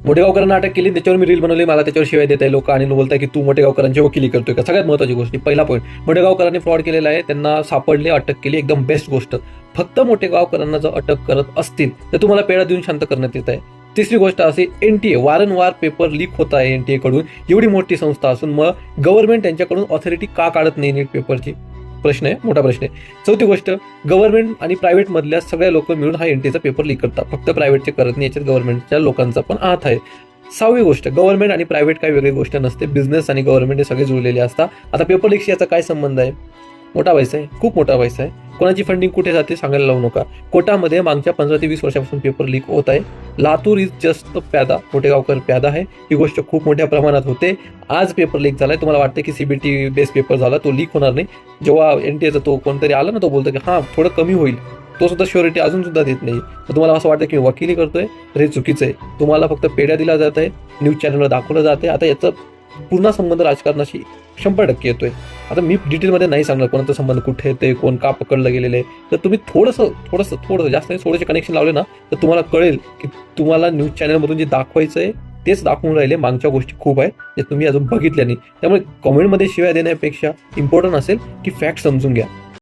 मोठेगावकरांना अटक केली, त्याच्यावर मी रील बनवली, मला त्याच्यावर शिवाय देत आहे लोक आणि बोलताय की तू मोठेगावकरांची वकिली करतोय का. सगळ्यात महत्त्वाची गोष्ट, पहिला पॉईंट, मोठेगावकरांनी फ्रॉड केलेला आहे, त्यांना सापडले, अटक केली, एकदम बेस्ट गोष्ट. फक्त मोठेगावकरांना जर अटक करत असतील तर तुम्हाला पेढा देऊन शांत करण्यात येत आहे. तिसरी गोष्ट अशी, एनटीए वारंवार पेपर लीक होत आहे एनटीए कडून, एवढी मोठी संस्था असून मग गव्हर्नमेंट त्यांच्याकडून ऑथॉरिटी का काढत नाही नीट पेपरची, प्रश्न आहे, मोठा प्रश्न आहे. चौथी गोष्ट, गव्हर्नमेंट आणि प्रायव्हेट मधल्या सगळ्या लोक मिळून हा एनटीएचा पेपर लीक करतात, फक्त प्रायव्हेटचे करत नाही, याच्यात गव्हर्नमेंटच्या लोकांचा पण हात आहे. सहावी गोष्ट, गव्हर्नमेंट आणि प्रायव्हेट काही वेगळी गोष्ट नसते, बिझनेस आणि गव्हर्नमेंट हे सगळे जुळलेले असतात. आता पेपर लीकशी याचा काय संबंध आहे? मोठा पैसा आहे, खूप मोठा पैसा आहे. कोणाची फंडिंग कुठे जाते सांगायला लावू नका. कोटामध्ये मागच्या 15 ते 20 वर्षापासून पेपर लीक होत आहे. लातूर इज जस्ट प्यादा, मोठेगावकर प्यादा आहे. ही गोष्ट खूप मोठ्या प्रमाणात होते. आज पेपर लीक झालाय, तुम्हाला वाटतं की सीबीटी बेस पेपर झाला, तो लीक होणार नाही. जेव्हा एनटीएचा तो कोणतरी आला ना, तो बोलतो की हां थोडं कमी होईल, तो सुद्धा श्युरिटी अजून सुद्धा देत नाही. तर तुम्हाला असं वाटतं की वकिली करतोय, तर हे चुकीचं आहे. तुम्हाला फक्त पेढ्या दिला जात आहे, न्यूज चॅनलवर दाखवलं जाते. आता याचा पूर्ण संबंध राजकारणाशी 100% येतोय. आता मी डिटेलमध्ये नाही सांगणार कोणाचा संबंध कुठे येते, कोण का पकडलं गेलेलं आहे. तर तुम्ही थोडंसं जास्त नाही, थोडेसे कनेक्शन लावले ना, तर तुम्हाला कळेल की तुम्हाला न्यूज चॅनलमधून जे दाखवायचं आहे तेच दाखवून राहिले. मागच्या गोष्टी खूप आहे जे तुम्ही अजून बघितल्या नाही. त्यामुळे कमेंटमध्ये शिव्या देण्यापेक्षा इम्पॉर्टंट असेल की फॅक्ट समजून घ्या.